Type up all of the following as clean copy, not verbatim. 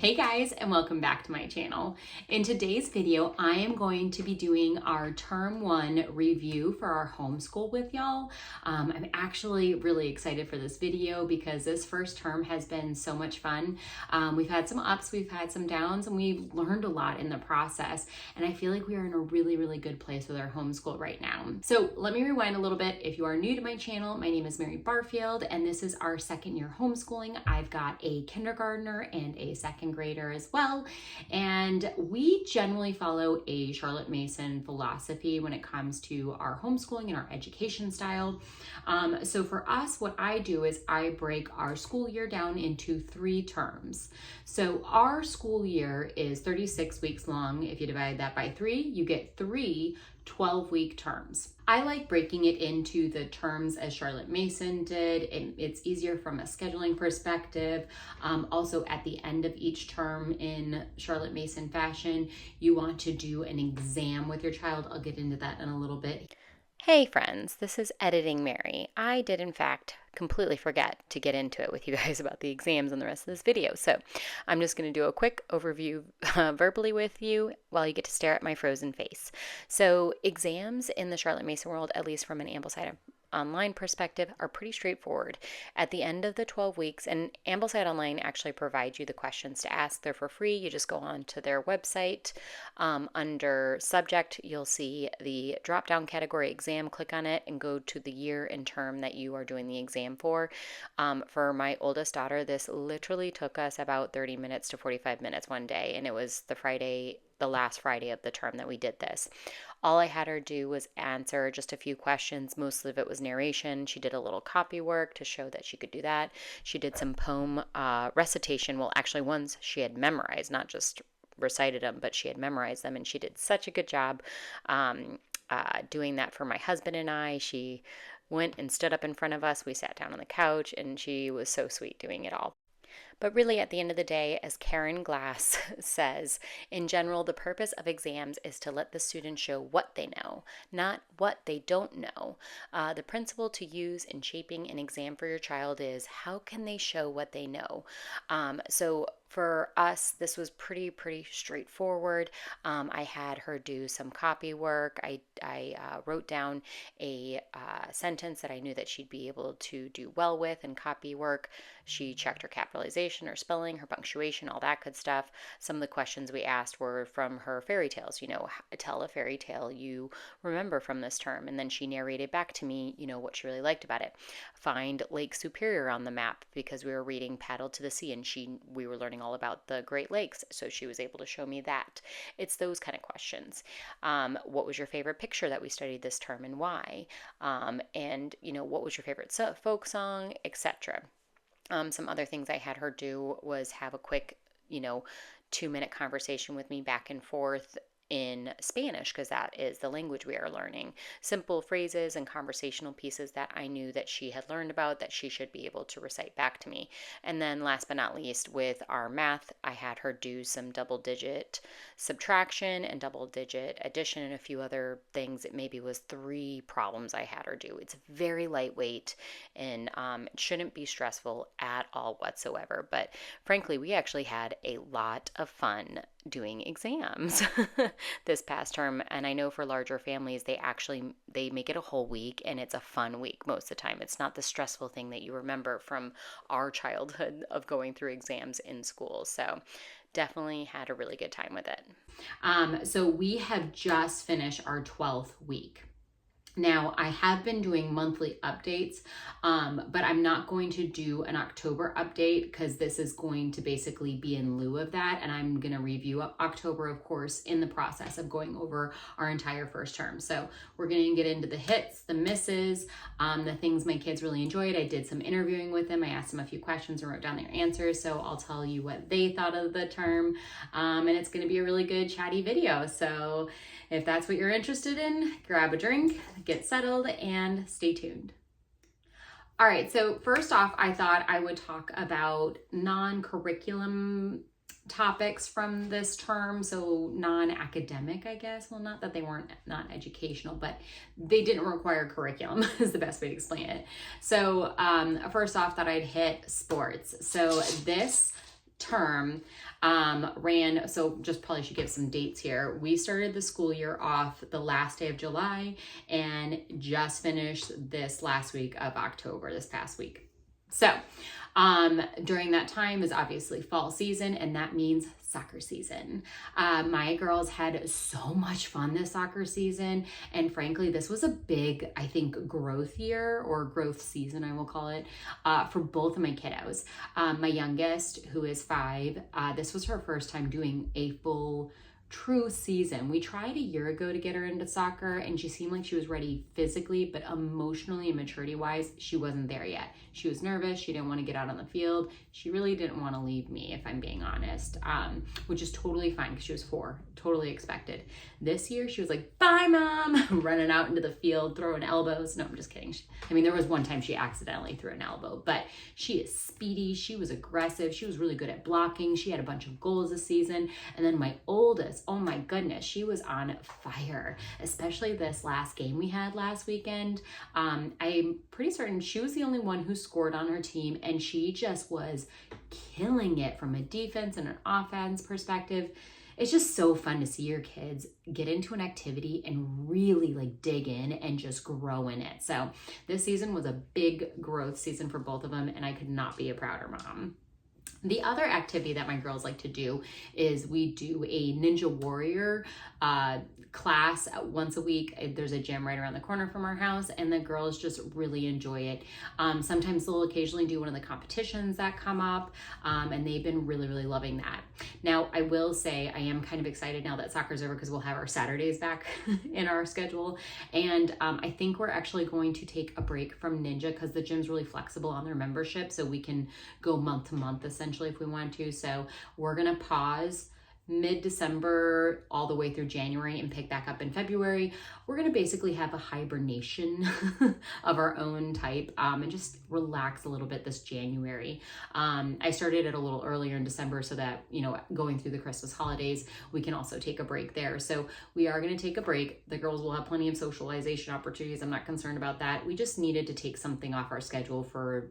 Hey guys, and welcome back to my channel. In today's video, I am going to be doing our term 1 review for our homeschool with y'all. I'm actually really excited for this video because this first term has been so much fun. We've had some ups, we've had some downs, and we've learned a lot in the process. And I feel like we are in a really good place with our homeschool right now. So let me rewind a little bit. If you are new to my channel, my name is Mary Barfield, and this is our second year homeschooling. I've got a kindergartner and a second grader as well, and we generally follow a Charlotte Mason philosophy when it comes to our homeschooling and our education style. So for us, what I do is I break our school year down into 3 terms. So our school year is 36 weeks long. If you divide that by 3, you get 3 12-week terms. I like breaking it into the terms as Charlotte Mason did. It's easier from a scheduling perspective. Also, at the end of each term in Charlotte Mason fashion, you want to do an exam with your child. I'll get into that in a little bit. Hey friends, this is Editing Mary. I did in fact completely forget to get into it with you guys about the exams in the rest of this video, so I'm just going to do a quick overview verbally with you while you get to stare at my frozen face. So exams in the Charlotte Mason world, at least from an Ambleside Online perspective, are pretty straightforward. At the end of the 12 weeks, and Ambleside Online actually provides you the questions to ask. They're for free. You just go on to their website. Under subject, you'll see the drop-down category exam. Click on it and go to the year and term that you are doing the exam for. For my oldest daughter, this literally took us about 30 minutes to 45 minutes one day, and it was the last Friday of the term that we did this. All I had her do was answer just a few questions. Most of it was narration. She did a little copy work to show that she could do that. She did some poem recitation. Well, actually, ones she had memorized, not just recited them, but she had memorized them, and she did such a good job doing that for my husband and I. She went and stood up in front of us. We sat down on the couch, and she was so sweet doing it all. But really, at the end of the day, as Karen Glass says, in general, the purpose of exams is to let the student show what they know, not what they don't know. The principle to use in shaping an exam for your child is how can they show what they know? So for us, this was pretty straightforward. I had her do some copy work. I wrote down a sentence that I knew that she'd be able to do well with in copy work. She checked her capitalization, her spelling, her punctuation, all that good stuff. Some of the questions we asked were from her fairy tales. Tell a fairy tale you remember from this term. And then she narrated back to me, what she really liked about it. Find Lake Superior on the map, because we were reading Paddle to the Sea, and we were learning all about the Great Lakes, so she was able to show me that. It's those kind of questions. What was your favorite picture that we studied this term, and why? And what was your favorite folk song, etc. Some other things I had her do was have a quick 2-minute conversation with me back and forth in Spanish, because that is the language we are learning. Simple phrases and conversational pieces that I knew that she had learned about that she should be able to recite back to me. And then last but not least, with our math, I had her do some double-digit subtraction and double-digit addition and a few other things. It maybe was 3 problems I had her do. It's very lightweight and it shouldn't be stressful at all whatsoever. But frankly, we actually had a lot of fun doing exams this past term. And I know for larger families, they make it a whole week, and it's a fun week most of the time. It's not the stressful thing that you remember from our childhood of going through exams in school. So definitely had a really good time with it. So we have just finished our 12th week. Now, I have been doing monthly updates, but I'm not going to do an October update because this is going to basically be in lieu of that. And I'm going to review October, of course, in the process of going over our entire first term. So we're going to get into the hits, the misses, the things my kids really enjoyed. I did some interviewing with them. I asked them a few questions and wrote down their answers. So I'll tell you what they thought of the term. And it's going to be a really good chatty video. So if that's what you're interested in, grab a drink, get settled, and stay tuned. All right, so first off, I thought I would talk about non-curriculum topics from this term, so non-academic, I guess. Well, not that they weren't not educational, but they didn't require curriculum is the best way to explain it. So first off, thought I'd hit sports. So this term ran, so just probably should give some dates here. We started the school year off the last day of July and just finished this last week of October, this past week. So during that time is obviously fall season, and that means soccer season. My girls had so much fun this soccer season, and frankly, this was a big, I think, growth year, or growth season, I will call it, for both of my kiddos. My youngest, who is 5, this was her first time doing a full true season. We tried a year ago to get her into soccer, and she seemed like she was ready physically, but emotionally and maturity wise, she wasn't there yet. She was nervous. She didn't want to get out on the field. She really didn't want to leave me, if I'm being honest, which is totally fine because she was 4, totally expected. This year, she was like, bye, mom, running out into the field, throwing elbows. No, I'm just kidding. There was one time she accidentally threw an elbow, but she is speedy. She was aggressive. She was really good at blocking. She had a bunch of goals this season. And then my oldest, oh my goodness, she was on fire, especially this last game we had last weekend. I'm pretty certain she was the only one who scored on her team, and she just was killing it from a defense and an offense perspective. It's just so fun to see your kids get into an activity and really dig in and just grow in it. So this season was a big growth season for both of them, and I could not be a prouder mom. The other activity that my girls like to do is we do a Ninja Warrior class once a week. There's a gym right around the corner from our house, and the girls just really enjoy it. Sometimes they'll occasionally do one of the competitions that come up, and they've been really, really loving that. Now, I will say I am kind of excited now that soccer's over because we'll have our Saturdays back in our schedule, and I think we're actually going to take a break from Ninja because the gym's really flexible on their membership, so we can go month to month essentially if we want to. So we're gonna pause mid-December all the way through January and pick back up in February. We're gonna basically have a hibernation of our own type and just relax a little bit this January. I started it a little earlier in December so that, going through the Christmas holidays, we can also take a break there. So we are gonna take a break. The girls will have plenty of socialization opportunities. I'm not concerned about that. We just needed to take something off our schedule for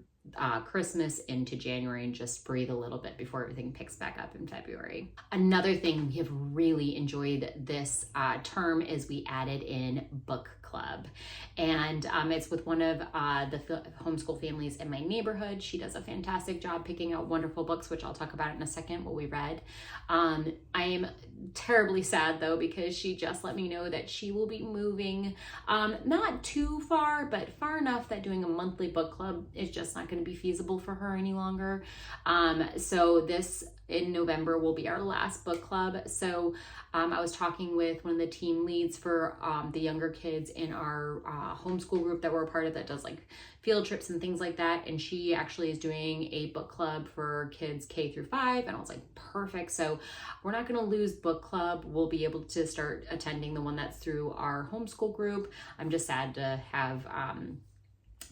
Christmas into January and just breathe a little bit before everything picks back up in February. Another thing we have really enjoyed this term is we added in book club, and it's with one of the homeschool families in my neighborhood. She does a fantastic job picking out wonderful books, which I'll talk about in a second, what we read. I am terribly sad though because she just let me know that she will be moving not too far, but far enough that doing a monthly book club is just not going to be feasible for her any longer. So this in November will be our last book club. So I was talking with one of the team leads for the younger kids in our homeschool group that we're a part of that does field trips and things like that. And she actually is doing a book club for kids K through 5. And I was like, perfect. So we're not going to lose book club. We'll be able to start attending the one that's through our homeschool group. I'm just sad to have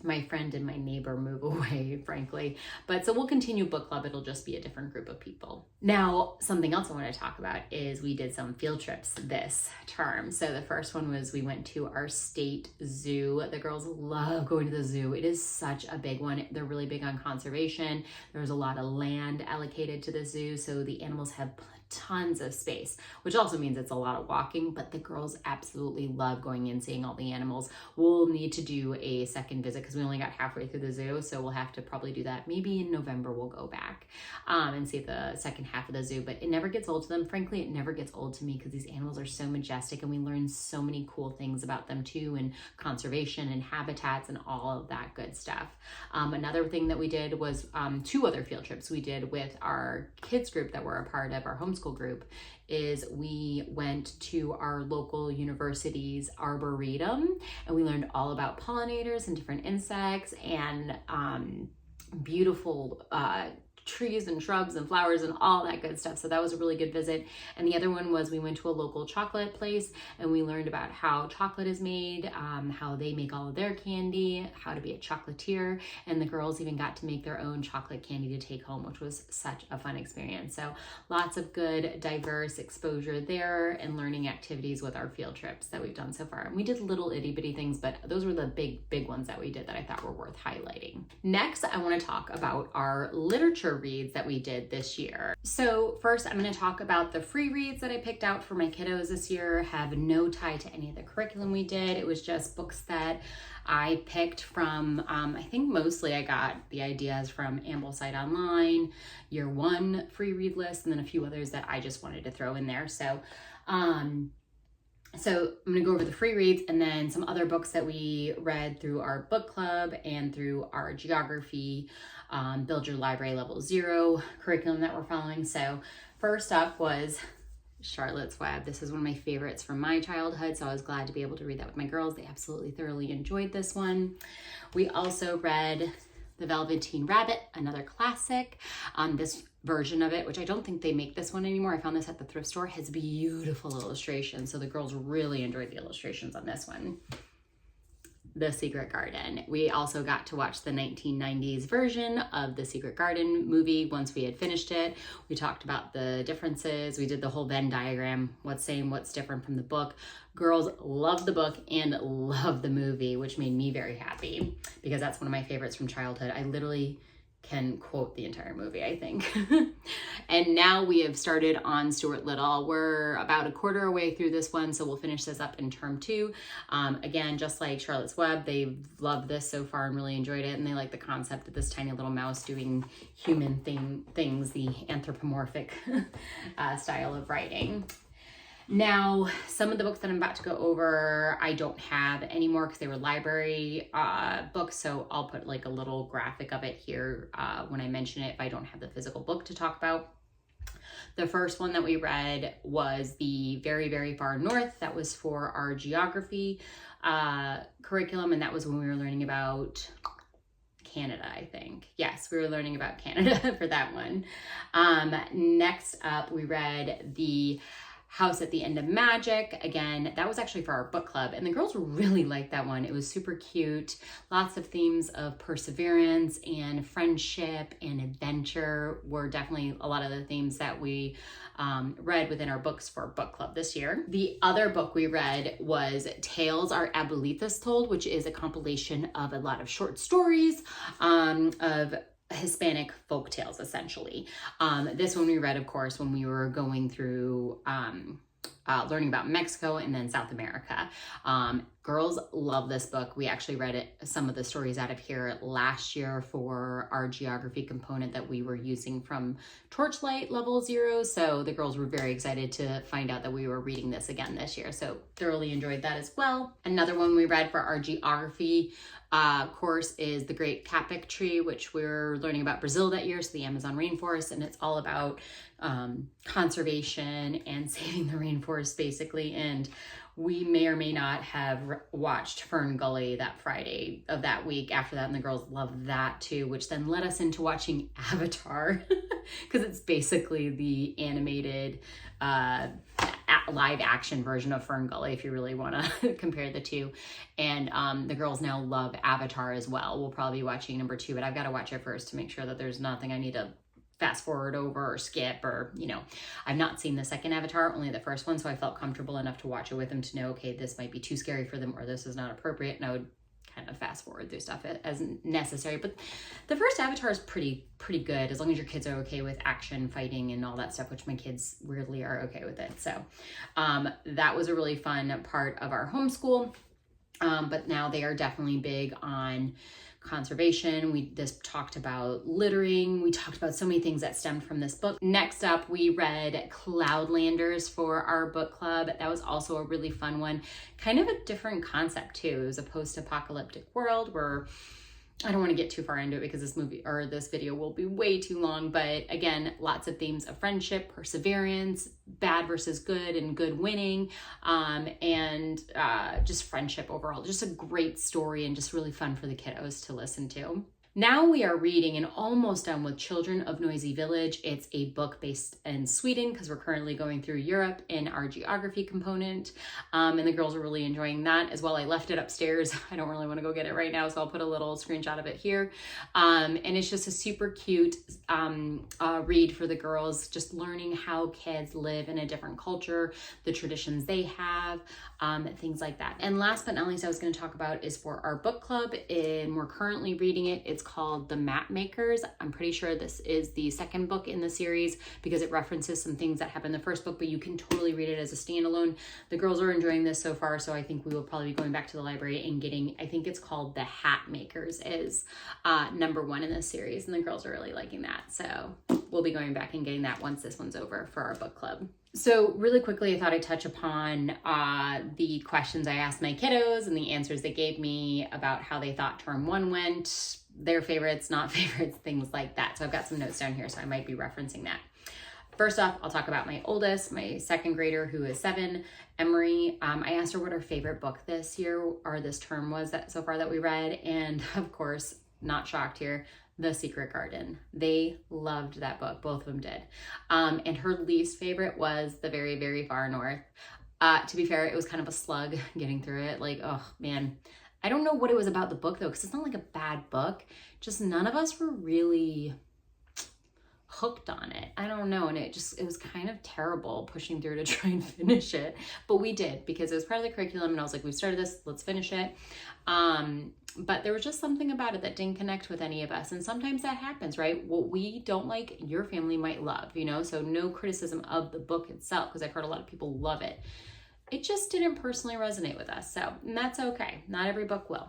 my friend and my neighbor move away, frankly. But so we'll continue book club. It'll just be a different group of people. Now, something else I want to talk about is we did some field trips this term. So the first one was we went to our state zoo. The girls love going to the zoo. It is such a big one. They're really big on conservation. There's a lot of land allocated to the zoo, so the animals have tons of space, which also means it's a lot of walking, but the girls absolutely love going in, seeing all the animals. We'll need to do a second visit because we only got halfway through the zoo, so we'll have to probably do that. Maybe in November we'll go back and see the second half of the zoo, but it never gets old to them. Frankly, it never gets old to me because these animals are so majestic and we learn so many cool things about them too, and conservation and habitats and all of that good stuff. Another thing that we did was 2 other field trips we did with our kids group that we're a part of, our homeschool group, is we went to our local university's arboretum and we learned all about pollinators and different insects and beautiful trees and shrubs and flowers and all that good stuff. So that was a really good visit. And the other one was we went to a local chocolate place and we learned about how chocolate is made, how they make all of their candy, how to be a chocolatier, and the girls even got to make their own chocolate candy to take home, which was such a fun experience. So lots of good diverse exposure there and learning activities with our field trips that we've done so far. And we did little itty bitty things, but those were the big ones that we did that I thought were worth highlighting. Next, I want to talk about our literature reads that we did this year. So first, I'm going to talk about the free reads that I picked out for my kiddos this year. Have no tie to any of the curriculum we did. It was just books that I picked from, I think mostly I got the ideas from Ambleside Online, Year One free read list, and then a few others that I just wanted to throw in there. So I'm gonna go over the free reads and then some other books that we read through our book club and through our geography, Build Your Library Level 0 curriculum that we're following. So first up was Charlotte's Web. This is one of my favorites from my childhood, so I was glad to be able to read that with my girls. They absolutely thoroughly enjoyed this one. We also read The Velveteen Rabbit, another classic. This version of it, which I don't think they make this one anymore, I found this at the thrift store, has beautiful illustrations, so the girls really enjoyed the illustrations on this one. The Secret Garden. We also got to watch the 1990s version of the Secret Garden movie. Once we had finished it, we talked about the differences. We did the whole Venn diagram, what's same, what's different from the book. Girls loved the book and loved the movie, which made me very happy because that's one of my favorites from childhood. I literally can quote the entire movie, I think. And now we have started on Stuart Little. We're about a quarter away through this one, so we'll finish this up in term 2. Again, just like Charlotte's Web, they've loved this so far and really enjoyed it, and they like the concept of this tiny little mouse doing human things, the anthropomorphic style of writing. Now, some of the books that I'm about to go over, I don't have anymore because they were library books, so I'll put like a little graphic of it here when I mention it if I don't have the physical book to talk about. The first one that we read was The Very, Very Far North. That was for our geography curriculum, and that was when we were learning about Canada, I think. Yes, we were learning about Canada for that one. Next up, we read The House at the End of Magic. Again, that was actually for our book club, and the girls really liked that one. It was super cute. Lots of themes of perseverance and friendship and adventure were definitely a lot of the themes that we read within our books for book club this year. The other book we read was Tales Our Abuelitas Told, which is a compilation of a lot of short stories of Hispanic folk tales, essentially. This one we read, of course, when we were going through learning about Mexico and then South America. Girls love this book. We actually read some of the stories out of here last year for our geography component that we were using from Torchlight Level 0. So the girls were very excited to find out that we were reading this again this year. So thoroughly enjoyed that as well. Another one we read for our geography course is The Great Capic Tree, which we're learning about Brazil that year, so the Amazon rainforest, and it's all about conservation and saving the rainforest basically. And we may or may not have watched Fern Gully that Friday of that week after that, and the girls loved that too, which then led us into watching Avatar because it's basically the animated live action version of Fern Gully if you really want to compare the two. And the girls now love Avatar as well. We'll probably be watching number 2, but I've got to watch it first to make sure that there's nothing I need to fast forward over or skip, or, you know, I've not seen the second Avatar, only the first one, so I felt comfortable enough to watch it with them to know, okay, this might be too scary for them or this is not appropriate, and I would kind of fast forward through stuff as necessary. But the first Avatar is pretty good, as long as your kids are okay with action, fighting, and all that stuff, which my kids weirdly are okay with it. So that was a really fun part of our homeschool. But now they are definitely big on conservation. We just talked about littering. We talked about so many things that stemmed from this book. Next up, we read Cloudlanders for our book club. That was also a really fun one. Kind of a different concept too. It was a post-apocalyptic world where I don't want to get too far into it because this video will be way too long, but again, lots of themes of friendship, perseverance, bad versus good and good winning, and just friendship overall. Just a great story and just really fun for the kiddos to listen to. Now we are reading and almost done with Children of Noisy Village. It's a book based in Sweden because we're currently going through Europe in our geography component. And the girls are really enjoying that as well. I left it upstairs. I don't really want to go get it right now, so I'll put a little screenshot of it here. And it's just a super cute read for the girls, just learning how kids live in a different culture, the traditions they have, things like that. And last but not least, I was going to talk about is for our book club, and we're currently reading it. It's called The Map Makers. I'm pretty sure this is the second book in the series because it references some things that happened in the first book, but you can totally read it as a standalone. The girls are enjoying this so far, so I think we will probably be going back to the library and getting, I think it's called The Hat Makers is number 1 in this series, and the girls are really liking that. So we'll be going back and getting that once this one's over for our book club. So really quickly, I thought I'd touch upon the questions I asked my kiddos and the answers they gave me about how they thought term 1 went, their favorites, not favorites, things like that. So I've got some notes down here, so I might be referencing that. First off, I'll talk about my oldest, my second grader who is 7, Emery. I asked her what her favorite book this year or this term was that so far that we read. And of course, not shocked here, The Secret Garden. They loved that book. Both of them did. And her least favorite was The Very, Very Far North. To be fair, it was kind of a slug getting through it. Like, oh man, I don't know what it was about the book though, because it's not like a bad book. Just none of us were really hooked on it. I don't know. And it was kind of terrible pushing through to try and finish it. But we did because it was part of the curriculum. And I was like, we started this, let's finish it. But there was just something about it that didn't connect with any of us. And sometimes that happens, right? What we don't like, your family might love, you know? So no criticism of the book itself, because I've heard a lot of people love it. It just didn't personally resonate with us. So, and that's okay. Not every book will.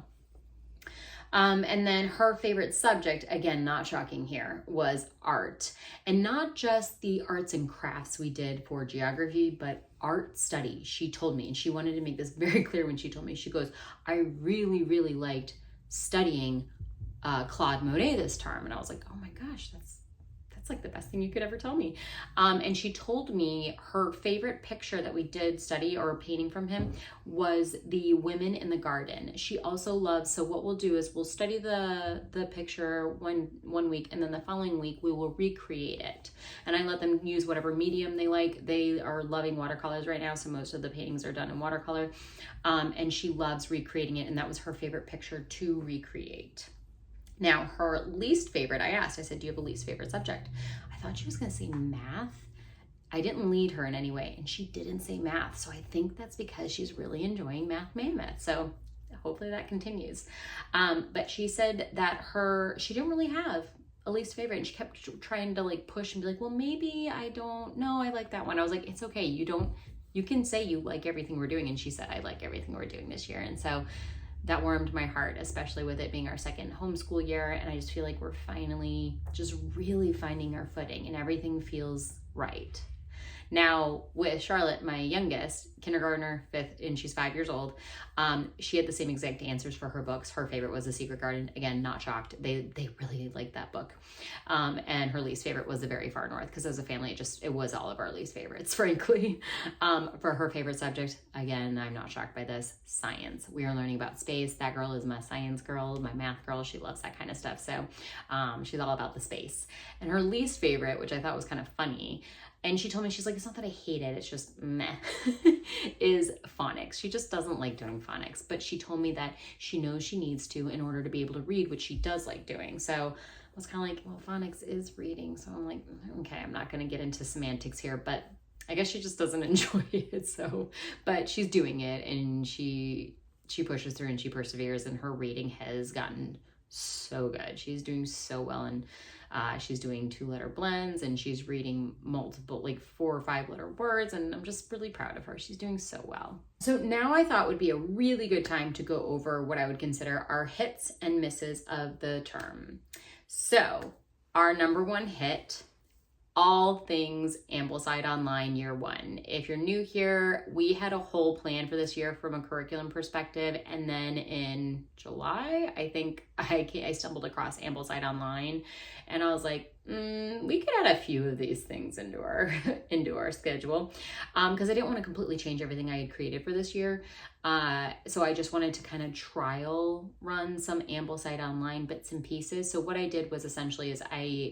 And then her favorite subject, again, not shocking here, was art. And not just the arts and crafts we did for geography, but art study. She told me, and she wanted to make this very clear when she told me, she goes, I really, really liked studying Claude Monet this term. And I was like, oh my gosh, that's like the best thing you could ever tell me. And she told me her favorite picture that we did study or a painting from him was the women in the garden. She also loves, so what we'll do is we'll study the picture one week, and then the following week we will recreate it. And I let them use whatever medium they like. They are loving watercolors right now, so most of the paintings are done in watercolor. And she loves recreating it, and that was her favorite picture to recreate. Now, her least favorite, I said, do you have a least favorite subject? I thought she was going to say math. I didn't lead her in any way, and she didn't say math. So I think that's because she's really enjoying Math Mammoth. So hopefully that continues. But she said that she didn't really have a least favorite, and she kept trying to like push and be like, well, maybe I don't know. I like that one. I was like, it's okay. You can say you like everything we're doing. And she said, I like everything we're doing this year. And so that warmed my heart, especially with it being our second homeschool year. And I just feel like we're finally just really finding our footing and everything feels right. Now with Charlotte, my youngest, kindergartner, 5th, and she's 5 years old, she had the same exact answers for her books. Her favorite was The Secret Garden. Again, not shocked. They really liked that book. And her least favorite was The Very Far North, because as a family, it was all of our least favorites, frankly. For her favorite subject, again, I'm not shocked by this, science. We are learning about space. That girl is my science girl, my math girl. She loves that kind of stuff. So she's all about the space. And her least favorite, which I thought was kind of funny, and she told me, she's like, it's not that I hate it, it's just meh, is phonics. She just doesn't like doing phonics, but she told me that she knows she needs to in order to be able to read, which she does like doing. So I was kind of like, well, phonics is reading. So I'm like, okay, I'm not going to get into semantics here, but I guess she just doesn't enjoy it. So, but she's doing it, and she pushes through and she perseveres, and her reading has gotten so good. She's doing so well, and she's doing 2-letter blends, and she's reading multiple, like 4 or 5-letter words, and I'm just really proud of her. She's doing so well. So now I thought would be a really good time to go over what I would consider our hits and misses of the term. So our number 1 hit, all things Ambleside Online Year 1. If you're new here, we had a whole plan for this year from a curriculum perspective, and then in July, I think I stumbled across Ambleside Online, and I was like, we could add a few of these things into our schedule, because I didn't want to completely change everything I had created for this year. So I just wanted to kind of trial run some Ambleside Online bits and pieces. So what I did was essentially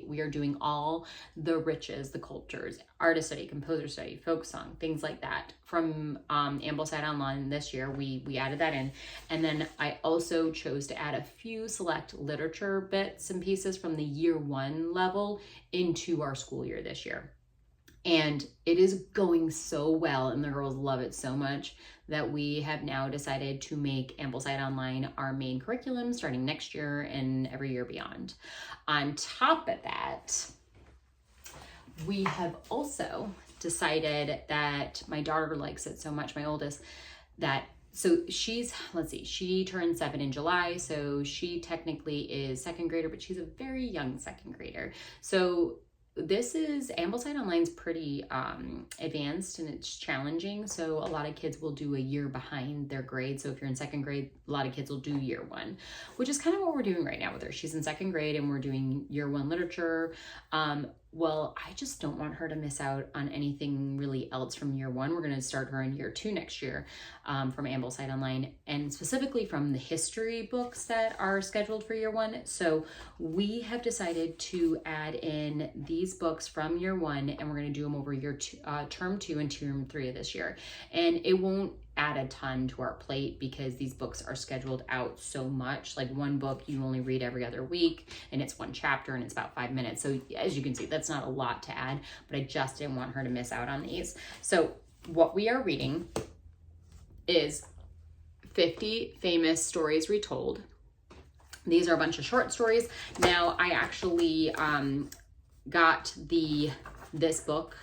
we are doing all the riches, the cultures, artist study, composer study, folk song, things like that from Ambleside Online this year. We added that in. And then I also chose to add a few select literature bits and pieces from the Year 1 level into our school year this year. And it is going so well, and the girls love it so much that we have now decided to make Ambleside Online our main curriculum starting next year and every year beyond. On top of that, we have also decided that my daughter likes it so much, my oldest, that so she's, let's see, she turned 7 in July, so she technically is second grader, but she's a very young second grader. So this is, Ambleside Online's pretty advanced and it's challenging. So a lot of kids will do a year behind their grade. So if you're in second grade, a lot of kids will do year one, which is kind of what we're doing right now with her. She's in second grade and we're doing year one literature. Well, I just don't want her to miss out on anything really else from year one. We're going to start her in year 2 next year from Ambleside Online, and specifically from the history books that are scheduled for year 1. So we have decided to add in these books from year 1, and we're going to do them over term 2 and term 3 of this year. And it won't add a ton to our plate because these books are scheduled out so much. Like one book you only read every other week, and it's 1 chapter and it's about 5 minutes. So as you can see, that's not a lot to add, but I just didn't want her to miss out on these. So what we are reading is 50 Famous Stories Retold. These are a bunch of short stories. Now I actually got this book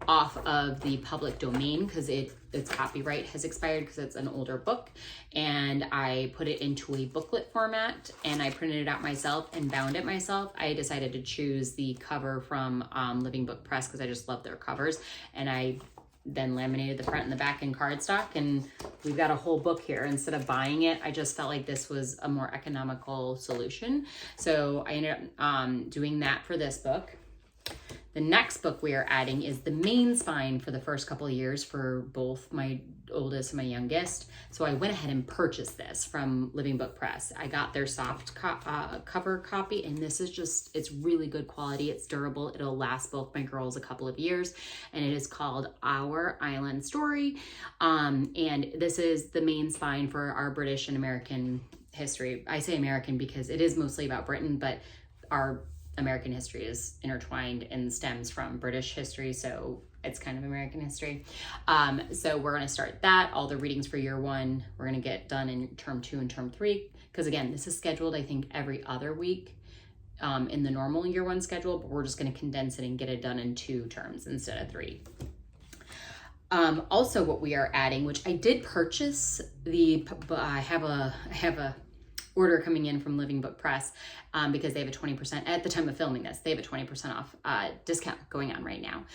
off of the public domain because its copyright has expired because it's an older book, and I put it into a booklet format and I printed it out myself and bound it myself. I decided to choose the cover from Living Book Press because I just love their covers, and I then laminated the front and the back in cardstock, and we've got a whole book here. Instead of buying it, I just felt like this was a more economical solution, so I ended up doing that for this book. The next book we are adding is the main spine for the first couple of years for both my oldest and my youngest. So I went ahead and purchased this from Living Book Press. I got their soft cover copy, and this is just, it's really good quality. It's durable. It'll last both my girls a couple of years, and it is called Our Island Story. And this is the main spine for our British and American history. I say American because it is mostly about Britain, but our American history is intertwined and stems from British history, so it's kind of American history. So we're going to start that. All the readings for year 1 we're going to get done in term 2 and term 3, because again, this is scheduled I think every other week in the normal year 1 schedule, but we're just going to condense it and get it done in 2 terms instead of 3. Also what we are adding, which I did purchase, I have a order coming in from Living Book Press because they have a 20%, at the time of filming this, they have a 20% off discount going on right now.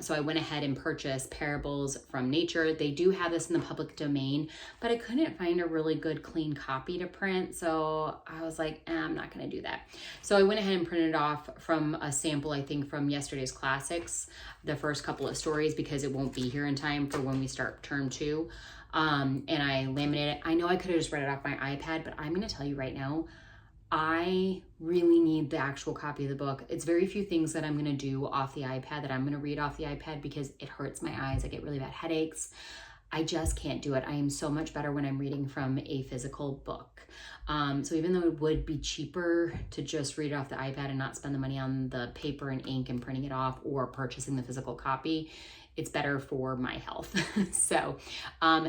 So I went ahead and purchased Parables from Nature. They do have this in the public domain, but I couldn't find a really good clean copy to print. So I was like, I'm not gonna do that. So I went ahead and printed off from a sample, I think from yesterday's classics, the first couple of stories, because it won't be here in time for when we start term 2. And I laminated it. I know I could have just read it off my iPad, but I'm going to tell you right now, I really need the actual copy of the book. It's very few things that I'm going to do off the iPad that I'm going to read off the iPad because it hurts my eyes. I get really bad headaches. I just can't do it. I am so much better when I'm reading from a physical book. So even though it would be cheaper to just read it off the iPad and not spend the money on the paper and ink and printing it off or purchasing the physical copy, it's better for my health. So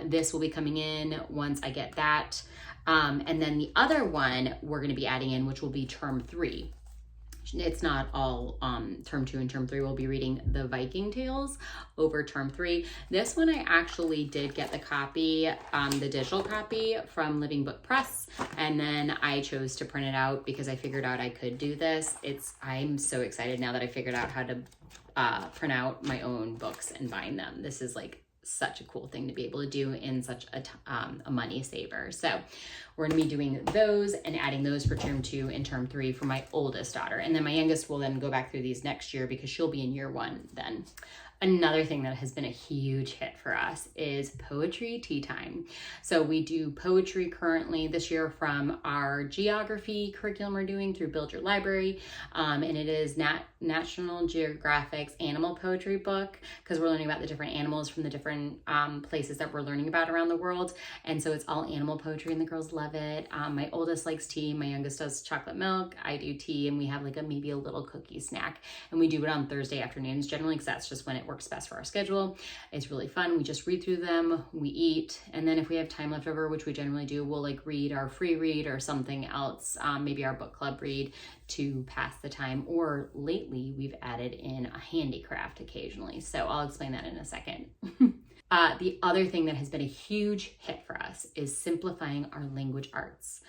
this will be coming in once I get that. And then the other one we're going to be adding in, which will be term 3. It's not all term 2 and term 3. We'll be reading the Viking Tales over term 3. This one I actually did get the copy, the digital copy from Living Book Press, and then I chose to print it out because I figured out I could do this. I'm so excited now that I figured out how to print out my own books and bind them. This is like such a cool thing to be able to do in such a money saver. So we're going to be doing those and adding those for term 2 and term 3 for my oldest daughter. And then my youngest will then go back through these next year because she'll be in year 1 then. Another thing that has been a huge hit for us is poetry tea time. So we do poetry currently this year from our geography curriculum we're doing through Build Your Library. And it is National Geographic's animal poetry book, because we're learning about the different animals from the different places that we're learning about around the world. And so it's all animal poetry and the girls love it. My oldest likes tea. My youngest does chocolate milk. I do tea, and we have like maybe a little cookie snack. And we do it on Thursday afternoons generally, because that's just when it works best for our schedule. It's really fun. We just read through them, we eat, and then if we have time left over, which we generally do, we'll like read our free read or something else, maybe our book club read to pass the time. Or lately we've added in a handicraft occasionally. So I'll explain that in a second. The other thing that has been a huge hit for us is simplifying our language arts.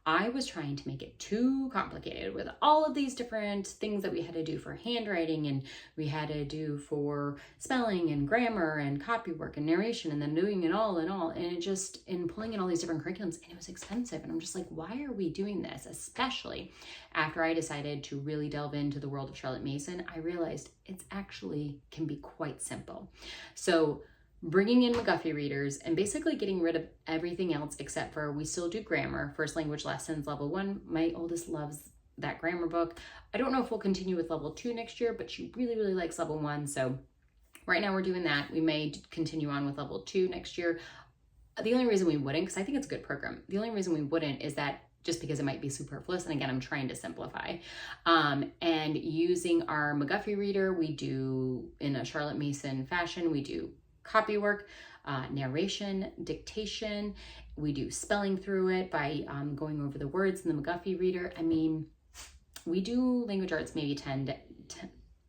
I was trying to make it too complicated with all of these different things that we had to do for handwriting, and we had to do for spelling and grammar and copywork and narration, and then doing it all, and it just, in pulling in all these different curriculums, and it was expensive. And I'm just like, why are we doing this? Especially after I decided to really delve into the world of Charlotte Mason, I realized it's actually can be quite simple. So bringing in McGuffey readers and basically getting rid of everything else except for, we still do grammar, first language lessons, level 1. My oldest loves that grammar book. I don't know if we'll continue with level 2 next year, but she really, really likes level 1. So right now we're doing that. We may continue on with level 2 next year. The only reason we wouldn't, because I think it's a good program, the only reason we wouldn't is that just because it might be superfluous. And again, I'm trying to simplify. And using our McGuffey reader, we do in a Charlotte Mason fashion, we do copywork, narration, dictation. We do spelling through it by going over the words in the McGuffey reader. I mean, we do language arts maybe 10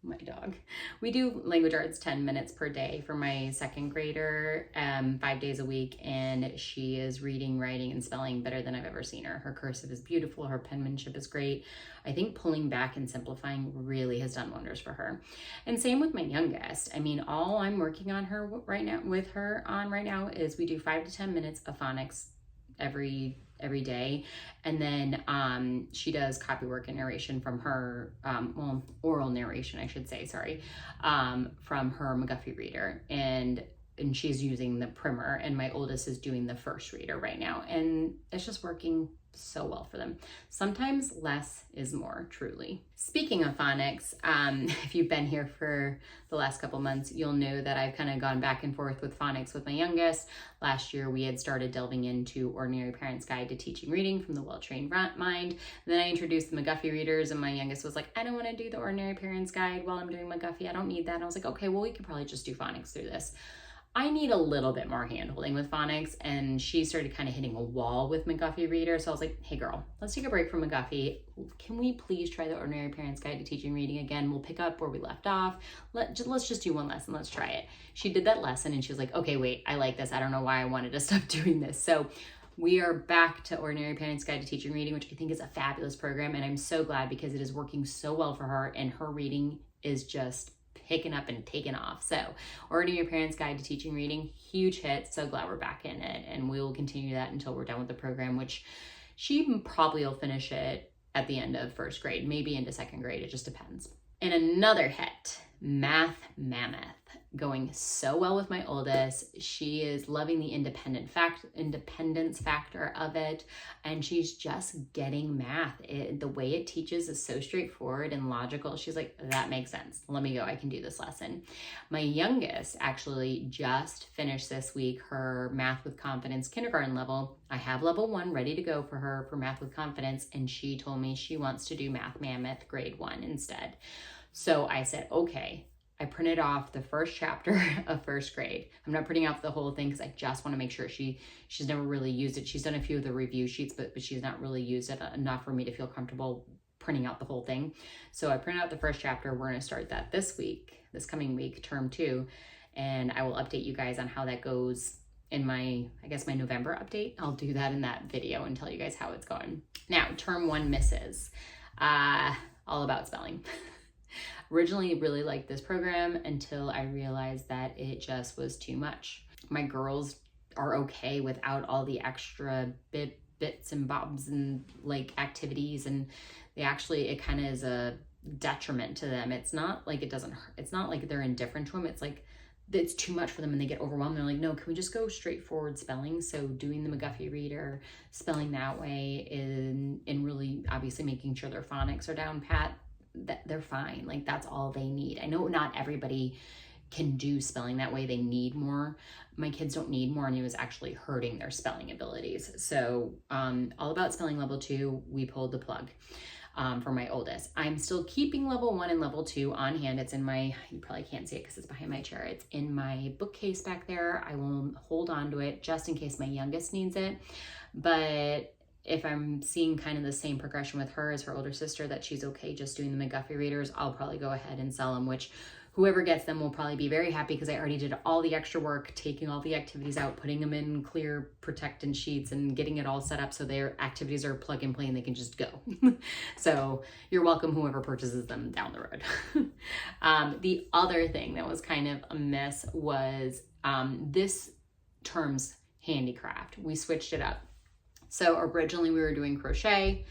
my dog. We do language arts 10 minutes per day for my second grader, 5 days a week, and she is reading, writing, and spelling better than I've ever seen her. Her cursive is beautiful. Her penmanship is great. I think pulling back and simplifying really has done wonders for her. And same with my youngest. I mean, all I'm working on her right now is we do 5 to 10 minutes of phonics every day, and then she does copywork and narration from her oral narration, I should say, from her McGuffey reader, and she's using the primer, and my oldest is doing the first reader right now, and it's just working so well for them. Sometimes less is more, truly. Speaking of phonics, if you've been here for the last couple months, you'll know that I've kind of gone back and forth with phonics with my youngest. Last year, we had started delving into Ordinary Parents' Guide to Teaching Reading from the Well-Trained Mind. And then I introduced the McGuffey readers, and my youngest was like, I don't want to do the Ordinary Parents' Guide while I'm doing McGuffey. I don't need that. And I was like, okay, well, we could probably just do phonics through this. I need a little bit more hand-holding with phonics, and she started kind of hitting a wall with McGuffey reader. So I was like, hey girl, let's take a break from McGuffey. Can we please try the Ordinary Parents' Guide to Teaching Reading again? We'll pick up where we left off. Let's just do one lesson. Let's try it. She did that lesson, and she was like, okay, wait, I like this. I don't know why I wanted to stop doing this. So we are back to Ordinary Parents' Guide to Teaching Reading, which I think is a fabulous program, and I'm so glad because it is working so well for her, and her reading is just picking up and taking off. So Ordinary Parents' Guide to Teaching Reading, huge hit. So glad we're back in it, and we will continue that until we're done with the program, which she probably will finish it at the end of first grade, maybe into second grade. It just depends. And another hit, Math Mammoth, going so well with my oldest. She is loving the independence factor of it, and she's just getting math. The way it teaches is so straightforward and logical. She's like, that makes sense. Let me go. I can do this lesson. My youngest actually just finished this week her Math with Confidence kindergarten level. I have level 1 ready to go for her for Math with Confidence, and she told me she wants to do Math Mammoth grade 1 instead. So I said, okay. I printed off the first chapter of first grade. I'm not printing off the whole thing because I just want to make sure she's never really used it. She's done a few of the review sheets, but she's not really used it enough for me to feel comfortable printing out the whole thing. So I printed out the first chapter. We're going to start that this coming week, term 2, and I will update you guys on how that goes in my November update. I'll do that in that video and tell you guys how it's going. Now, term 1 misses, all about spelling. Originally really liked this program until I realized that it just was too much. My girls are okay without all the extra bits and bobs and like activities, and it kind of is detriment to them. It's not like it doesn't hurt. It's not like they're indifferent to them. It's like it's too much for them and they get overwhelmed. They're like, no, can we just go straightforward spelling? So doing the McGuffey reader, spelling that way, and really obviously making sure their phonics are down pat, that they're fine. Like that's all they need. I know not everybody can do spelling that way. They need more. My kids don't need more, and it was actually hurting their spelling abilities. So all about spelling level 2, we pulled the plug. For my oldest. I'm still keeping level 1 and level 2 on hand. It's in my, you probably can't see it because it's behind my chair. It's in my bookcase back there. I will hold on to it just in case my youngest needs it. But if I'm seeing kind of the same progression with her as her older sister, that she's okay just doing the McGuffey readers, I'll probably go ahead and sell them, which whoever gets them will probably be very happy because I already did all the extra work, taking all the activities out, putting them in clear protectant sheets and getting it all set up so their activities are plug and play and they can just go. So you're welcome, whoever purchases them down the road. The other thing that was kind of a miss was this term's handicraft. We switched it up. So originally we were doing crochet.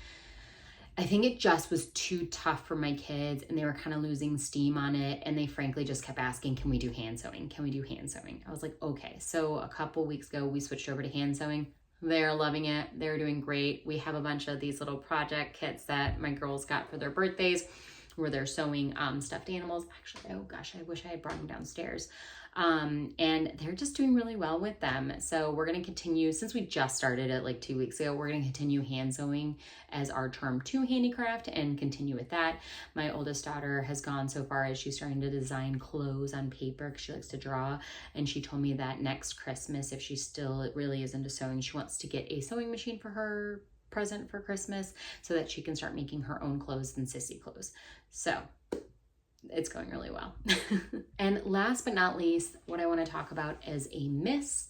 I think it just was too tough for my kids and they were kind of losing steam on it. And they frankly just kept asking, can we do hand sewing? Can we do hand sewing? I was like, okay. So a couple weeks ago, we switched over to hand sewing. They're loving it. They're doing great. We have a bunch of these little project kits that my girls got for their birthdays where they're sewing stuffed animals. Actually, oh gosh, I wish I had brought them downstairs. And they're just doing really well with them. So we're going to continue, since we just started it like 2 weeks ago, we're going to continue hand sewing as our term 2 handicraft and continue with that. My oldest daughter has gone so far as she's starting to design clothes on paper because she likes to draw. And she told me that next Christmas, if she still really is into sewing, she wants to get a sewing machine for her present for Christmas so that she can start making her own clothes and sissy clothes. So it's going really well. And last but not least, what I want to talk about as a miss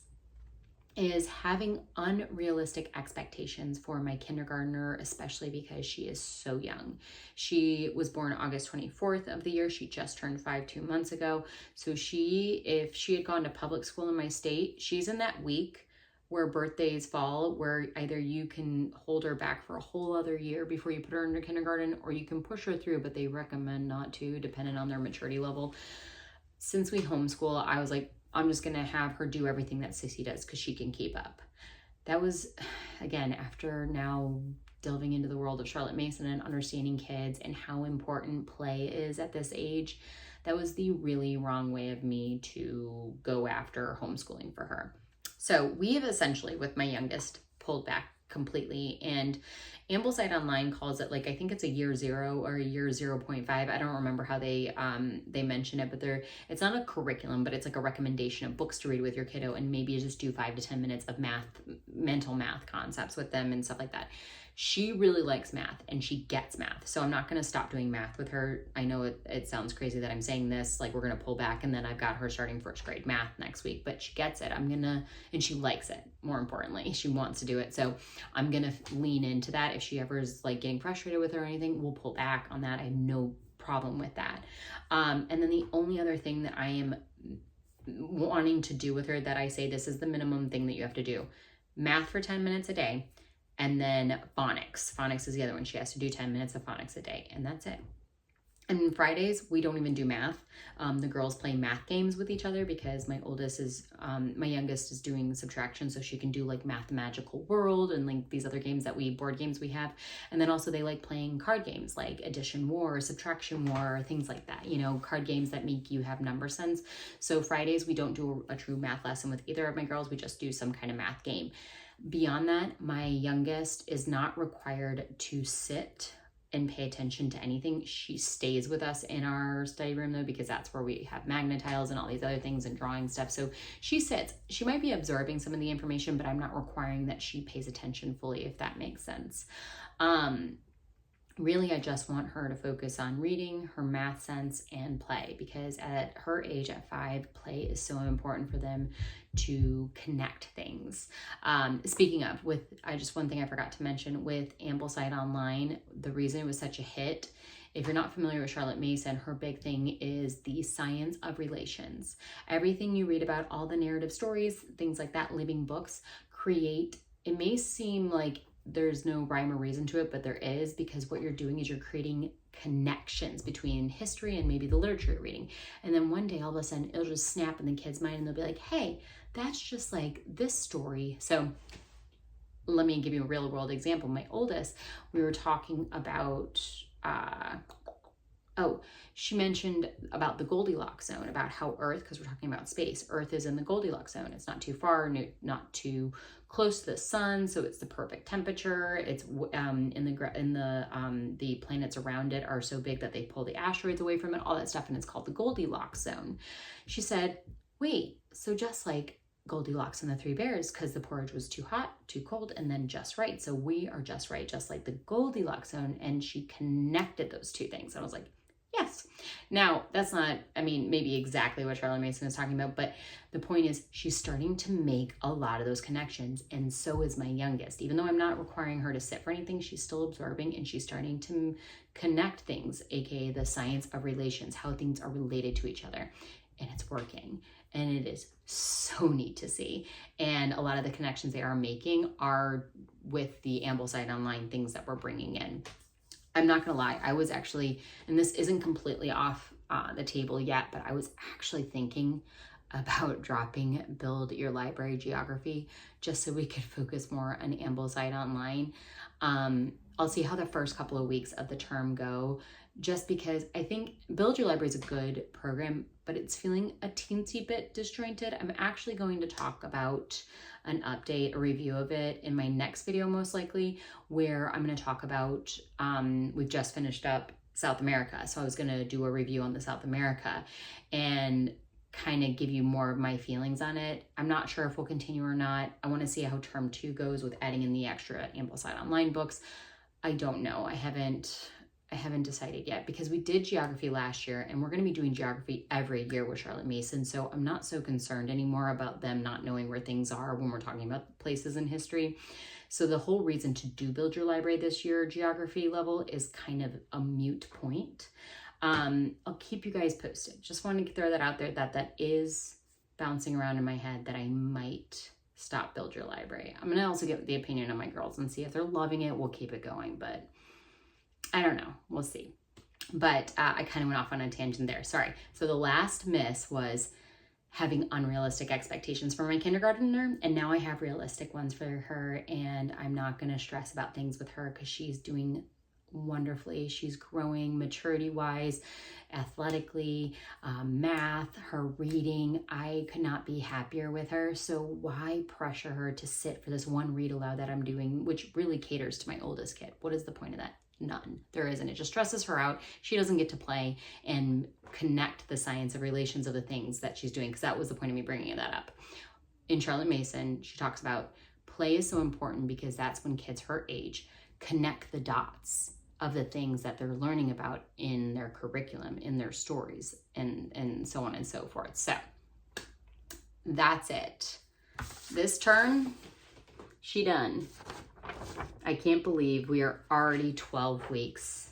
is having unrealistic expectations for my kindergartner, especially because she is so young. She was born August 24th of the year. She just turned 5 2 months ago. So if she had gone to public school in my state, she's in that week where birthdays fall, where either you can hold her back for a whole other year before you put her into kindergarten, or you can push her through, but they recommend not to, depending on their maturity level. Since we homeschool, I was like, I'm just gonna have her do everything that Sissy does because she can keep up. That was, again, after now delving into the world of Charlotte Mason and understanding kids and how important play is at this age, that was the really wrong way of me to go after homeschooling for her. So we have essentially, with my youngest, pulled back completely, and Ambleside Online calls it, like, I think it's a year 0 or a year 0.5. I don't remember how they mention it, but it's not a curriculum, but it's like a recommendation of books to read with your kiddo, and maybe you just do 5 to 10 minutes of mental math concepts with them and stuff like that. She really likes math and she gets math. So I'm not going to stop doing math with her. I know it sounds crazy that I'm saying this, like we're going to pull back and then I've got her starting 1st grade math next week, but she gets it. And she likes it. More importantly, she wants to do it. So I'm going to lean into that. If she ever is like getting frustrated with her or anything, we'll pull back on that. I have no problem with that. And then the only other thing that I am wanting to do with her that I say this is the minimum thing that you have to do, math for 10 minutes a day. And then phonics. Phonics is the other one. She has to do 10 minutes of phonics a day, and that's it. And Fridays, we don't even do math. The girls play math games with each other because my youngest is doing subtraction, so she can do like Math Magical World and like these other games board games we have. And then also they like playing card games like Addition War, Subtraction War, things like that. Card games that make you have number sense. So Fridays, we don't do a true math lesson with either of my girls. We just do some kind of math game. Beyond that, my youngest is not required to sit and pay attention to anything. She stays with us in our study room though, because that's where we have magnetiles and all these other things and drawing stuff. So she sits. She might be absorbing some of the information, but I'm not requiring that she pays attention fully, if that makes sense. Really, I just want her to focus on reading, her math sense, and play, because at her age, at 5, play is so important for them to connect things. Speaking of, one thing I forgot to mention with Ambleside Online, the reason it was such a hit, if you're not familiar with Charlotte Mason, her big thing is the science of relations. Everything you read about, all the narrative stories, things like that, living books, it may seem like there's no rhyme or reason to it, but there is, because what you're doing is you're creating connections between history and maybe the literature you're reading. And then one day, all of a sudden, it'll just snap in the kid's mind and they'll be like, hey, that's just like this story. So let me give you a real world example. My oldest, we were talking about, she mentioned about the Goldilocks zone, about how Earth, because we're talking about space, Earth is in the Goldilocks zone. It's not too far, not too close to the sun, so it's the perfect temperature. It's the planets around it are so big that they pull the asteroids away from it, all that stuff, and it's called the Goldilocks zone. She said, wait, so just like Goldilocks and the Three Bears, because the porridge was too hot, too cold, and then just right. So we are just right, just like the Goldilocks zone. And she connected those two things. And I was like, yes. Now, that's not, maybe exactly what Charlotte Mason is talking about, but the point is she's starting to make a lot of those connections, and so is my youngest. Even though I'm not requiring her to sit for anything, she's still absorbing, and she's starting to connect things, aka the science of relations, how things are related to each other, and it's working, and it is so neat to see. And a lot of the connections they are making are with the Ambleside Online things that we're bringing in. I'm not gonna lie, I was actually, and this isn't completely off the table yet, but I was actually thinking about dropping Build Your Library Geography just so we could focus more on Ambleside Online. I'll see how the first couple of weeks of the term go, just because I think Build Your Library is a good program, but it's feeling a teensy bit disjointed. I'm actually going to talk about an update, a review of it in my next video, most likely, where I'm going to talk about, we've just finished up South America. So I was going to do a review on the South America and kind of give you more of my feelings on it. I'm not sure if we'll continue or not. I want to see how term 2 goes with adding in the extra Ambleside Online books. I don't know. I haven't decided yet, because we did geography last year and we're going to be doing geography every year with Charlotte Mason. So I'm not so concerned anymore about them not knowing where things are when we're talking about places in history. So the whole reason to do Build Your Library this year, geography level, is kind of a moot point. I'll keep you guys posted. Just wanted to throw that out there, that is bouncing around in my head, that I might stop Build Your Library. I'm going to also get the opinion of my girls and see if they're loving it. We'll keep it going, but I don't know. We'll see. But I kind of went off on a tangent there. Sorry. So the last miss was having unrealistic expectations for my kindergartner. And now I have realistic ones for her. And I'm not going to stress about things with her because she's doing wonderfully. She's growing maturity-wise, athletically, math, her reading. I could not be happier with her. So why pressure her to sit for this one read aloud that I'm doing, which really caters to my oldest kid? What is the point of that? None. There isn't. It just stresses her out. She doesn't get to play and connect the science of relations of the things that she's doing, because that was the point of me bringing that up. In Charlotte Mason, she talks about play is so important because that's when kids her age connect the dots of the things that they're learning about in their curriculum, in their stories, and so on and so forth. So that's it. This term, she done. I can't believe we are already 12 weeks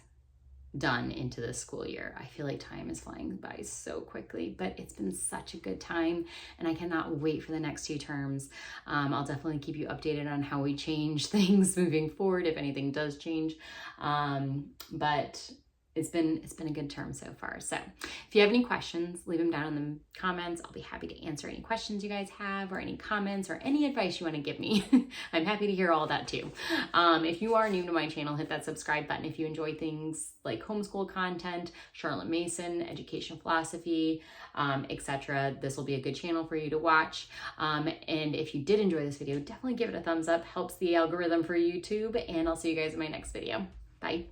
done into the school year. I feel like time is flying by so quickly, but it's been such a good time and I cannot wait for the next 2 terms. I'll definitely keep you updated on how we change things moving forward, if anything does change. But it's been a good term so far. So if you have any questions, leave them down in the comments. I'll be happy to answer any questions you guys have, or any comments, or any advice you want to give me. I'm happy to hear all that too. If you are new to my channel, hit that subscribe button. If you enjoy things like homeschool content, Charlotte Mason, education philosophy, etc., this will be a good channel for you to watch. And if you did enjoy this video, definitely give it a thumbs up. Helps the algorithm for YouTube. And I'll see you guys in my next video. Bye.